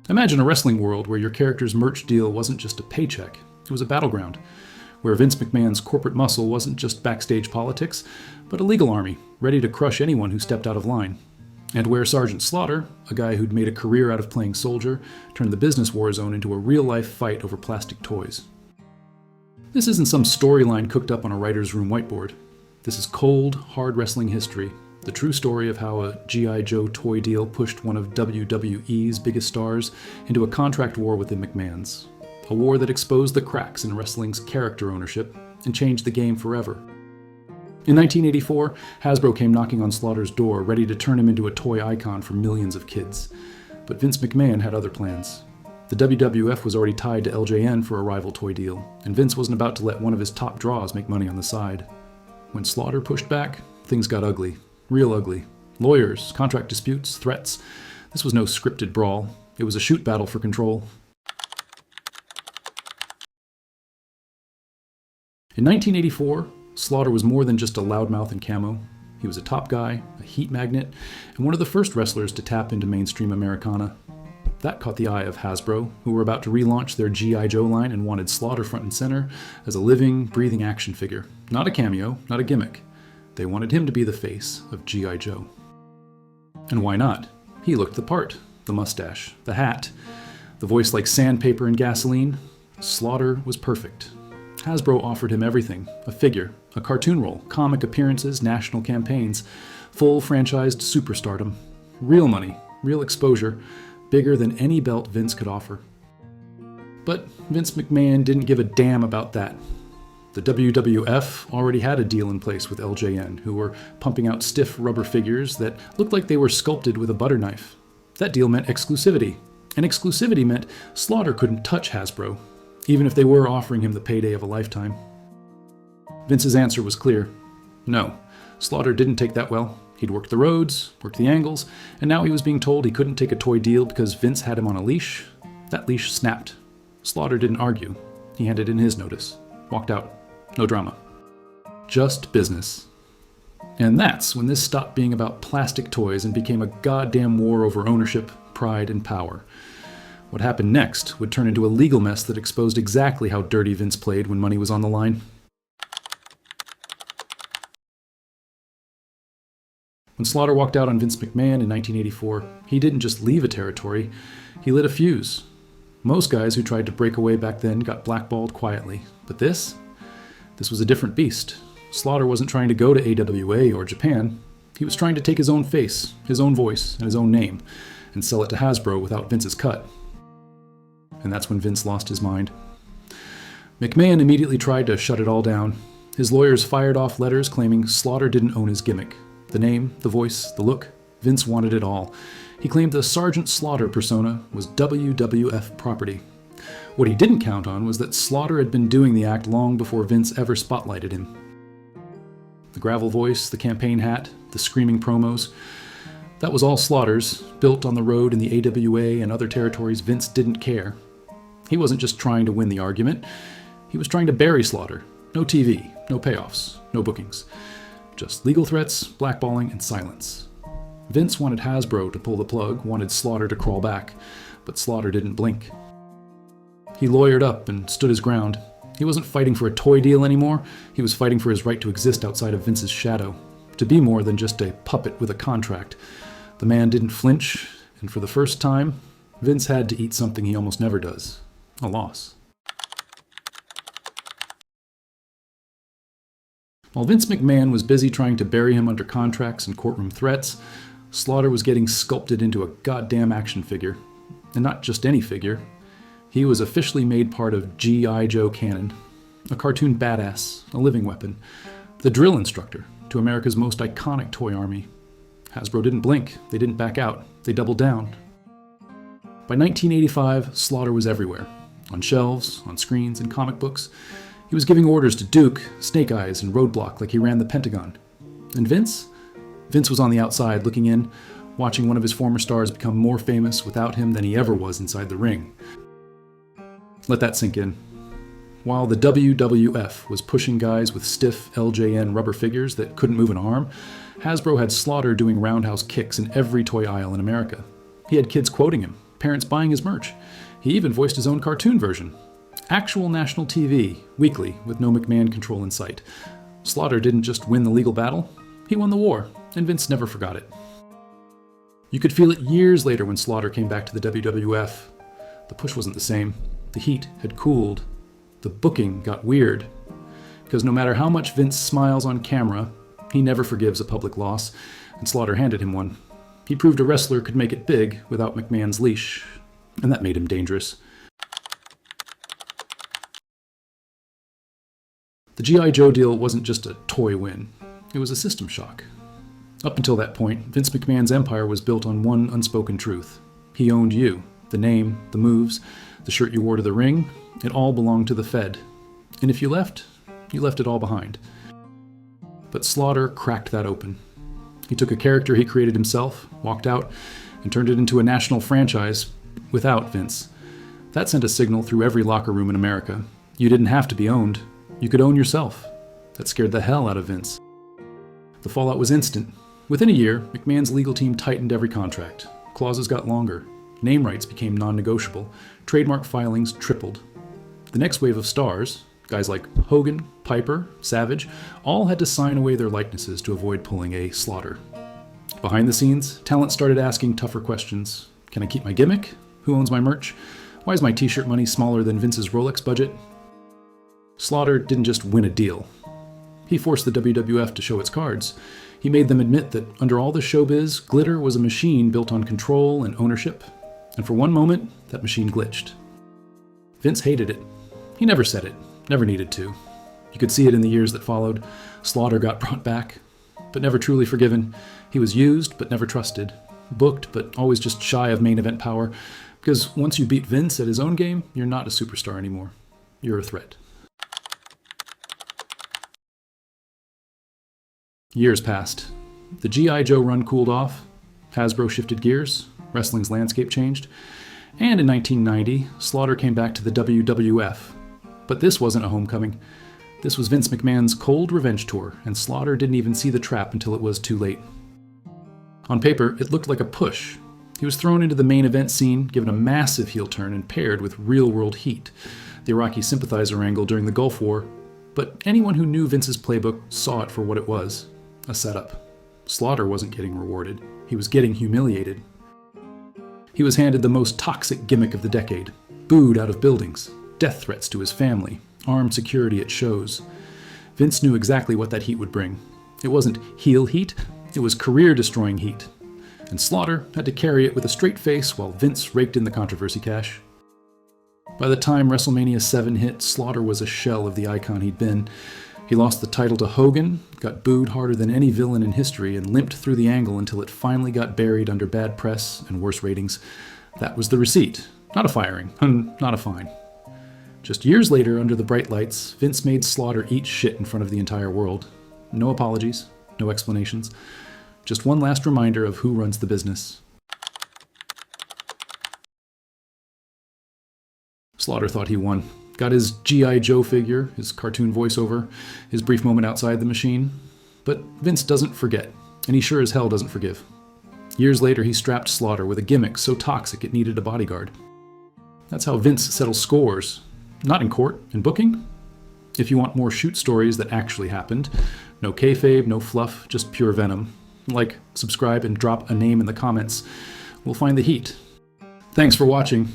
Imagine a wrestling world where your character's merch deal wasn't just a paycheck, it was a battleground, where Vince McMahon's corporate muscle wasn't just backstage politics, but a legal army ready to crush anyone who stepped out of line. And where Sergeant Slaughter, a guy who'd made a career out of playing soldier, turned the business war zone into a real-life fight over plastic toys. This isn't some storyline cooked up on a writer's room whiteboard. This is cold, hard wrestling history, the true story of how a G.I. Joe toy deal pushed one of WWE's biggest stars into a contract war with the McMahons. A war that exposed the cracks in wrestling's character ownership and changed the game forever. In 1984, Hasbro came knocking on Slaughter's door, ready to turn him into a toy icon for millions of kids. But Vince McMahon had other plans. The WWF was already tied to LJN for a rival toy deal, and Vince wasn't about to let one of his top draws make money on the side. When Slaughter pushed back, things got ugly. Real ugly. Lawyers, contract disputes, threats. This was no scripted brawl. It was a shoot battle for control. In 1984, Slaughter was more than just a loudmouth in camo. He was a top guy, a heat magnet, and one of the first wrestlers to tap into mainstream Americana. That caught the eye of Hasbro, who were about to relaunch their G.I. Joe line and wanted Slaughter front and center as a living, breathing action figure. Not a cameo, not a gimmick. They wanted him to be the face of G.I. Joe. And why not? He looked the part. The mustache, the hat, the voice like sandpaper and gasoline. Slaughter was perfect. Hasbro offered him everything: a figure, a cartoon role, comic appearances, national campaigns, full franchised superstardom. Real money, real exposure, bigger than any belt Vince could offer. But Vince McMahon didn't give a damn about that. The WWF already had a deal in place with LJN, who were pumping out stiff rubber figures that looked like they were sculpted with a butter knife. That deal meant exclusivity, and exclusivity meant Slaughter couldn't touch Hasbro, even if they were offering him the payday of a lifetime. Vince's answer was clear. No, Slaughter didn't take that well. He'd worked the roads, worked the angles, and now he was being told he couldn't take a toy deal because Vince had him on a leash. That leash snapped. Slaughter didn't argue. He handed in his notice. Walked out. No drama. Just business. And that's when this stopped being about plastic toys and became a goddamn war over ownership, pride, and power. What happened next would turn into a legal mess that exposed exactly how dirty Vince played when money was on the line. When Slaughter walked out on Vince McMahon in 1984, he didn't just leave a territory, he lit a fuse. Most guys who tried to break away back then got blackballed quietly. But this was a different beast. Slaughter wasn't trying to go to AWA or Japan. He was trying to take his own face, his own voice, and his own name, and sell it to Hasbro without Vince's cut. And that's when Vince lost his mind. McMahon immediately tried to shut it all down. His lawyers fired off letters claiming Slaughter didn't own his gimmick. The name, the voice, the look, Vince wanted it all. He claimed the Sergeant Slaughter persona was WWF property. What he didn't count on was that Slaughter had been doing the act long before Vince ever spotlighted him. The gravel voice, the campaign hat, the screaming promos, that was all Slaughter's, built on the road in the AWA and other territories Vince didn't care. He wasn't just trying to win the argument, he was trying to bury Slaughter. No TV, no payoffs, no bookings. Just legal threats, blackballing, and silence. Vince wanted Hasbro to pull the plug, wanted Slaughter to crawl back, but Slaughter didn't blink. He lawyered up and stood his ground. He wasn't fighting for a toy deal anymore, he was fighting for his right to exist outside of Vince's shadow, to be more than just a puppet with a contract. The man didn't flinch, and for the first time, Vince had to eat something he almost never does: a loss. While Vince McMahon was busy trying to bury him under contracts and courtroom threats, Slaughter was getting sculpted into a goddamn action figure. And not just any figure. He was officially made part of G.I. Joe canon. A cartoon badass, a living weapon. The drill instructor to America's most iconic toy army. Hasbro didn't blink, they didn't back out, they doubled down. By 1985, Slaughter was everywhere. On shelves, on screens, in comic books. He was giving orders to Duke, Snake Eyes, and Roadblock like he ran the Pentagon. And Vince? Vince was on the outside looking in, watching one of his former stars become more famous without him than he ever was inside the ring. Let that sink in. While the WWF was pushing guys with stiff LJN rubber figures that couldn't move an arm, Hasbro had Slaughter doing roundhouse kicks in every toy aisle in America. He had kids quoting him. parents buying his merch. He even voiced his own cartoon version. Actual national TV, weekly, with no McMahon control in sight. Slaughter didn't just win the legal battle, he won the war, and Vince never forgot it. You could feel it years later when Slaughter came back to the WWF. The push wasn't the same. The heat had cooled. The booking got weird. Because no matter how much Vince smiles on camera, he never forgives a public loss, and Slaughter handed him one. He proved a wrestler could make it big without McMahon's leash, and that made him dangerous. The G.I. Joe deal wasn't just a toy win. It was a system shock. Up until that point, Vince McMahon's empire was built on one unspoken truth. He owned you. The name, the moves, the shirt you wore to the ring, it all belonged to the Fed. And if you left it all behind. But Slaughter cracked that open. He took a character he created himself, walked out, and turned it into a national franchise without Vince. That sent a signal through every locker room in America. You didn't have to be owned. You could own yourself. That scared the hell out of Vince. The fallout was instant. Within a year, McMahon's legal team tightened every contract. Clauses got longer. Name rights became non-negotiable. Trademark filings tripled. The next wave of stars, guys like Hogan, Piper, Savage, all had to sign away their likenesses to avoid pulling a Slaughter. Behind the scenes, talent started asking tougher questions. Can I keep my gimmick? Who owns my merch? Why is my t-shirt money smaller than Vince's Rolex budget? Slaughter didn't just win a deal. He forced the WWF to show its cards. He made them admit that under all the showbiz, glitter was a machine built on control and ownership. And for one moment, that machine glitched. Vince hated it. He never said it, never needed to. You could see it in the years that followed. Slaughter got brought back, but never truly forgiven. He was used, but never trusted. Booked, but always just shy of main event power. Because once you beat Vince at his own game, you're not a superstar anymore. You're a threat. Years passed. The G.I. Joe run cooled off. Hasbro shifted gears. Wrestling's landscape changed. And in 1990, Slaughter came back to the WWF. But this wasn't a homecoming. This was Vince McMahon's cold revenge tour, and Slaughter didn't even see the trap until it was too late. On paper, it looked like a push. He was thrown into the main event scene, given a massive heel turn, and paired with real-world heat, the Iraqi sympathizer angle during the Gulf War. But anyone who knew Vince's playbook saw it for what it was. A setup. Slaughter wasn't getting rewarded. He was getting humiliated. He was handed the most toxic gimmick of the decade. Booed out of buildings. Death threats to his family. Armed security at shows. Vince knew exactly what that heat would bring. It wasn't heel heat. It was career-destroying heat. And Slaughter had to carry it with a straight face while Vince raked in the controversy cash. By the time WrestleMania 7 hit, Slaughter was a shell of the icon he'd been. He lost the title to Hogan, got booed harder than any villain in history, and limped through the angle until it finally got buried under bad press and worse ratings. That was the receipt. Not a firing, and not a fine. Just years later, under the bright lights, Vince made Slaughter eat shit in front of the entire world. No apologies, no explanations. Just one last reminder of who runs the business. Slaughter thought he won. Got his G.I. Joe figure, his cartoon voiceover, his brief moment outside the machine. But Vince doesn't forget, and he sure as hell doesn't forgive. Years later, he strapped Slaughter with a gimmick so toxic it needed a bodyguard. That's how Vince settles scores. Not in court, in booking. If you want more shoot stories that actually happened, no kayfabe, no fluff, just pure venom. Like, subscribe, and drop a name in the comments. We'll find the heat. Thanks for watching.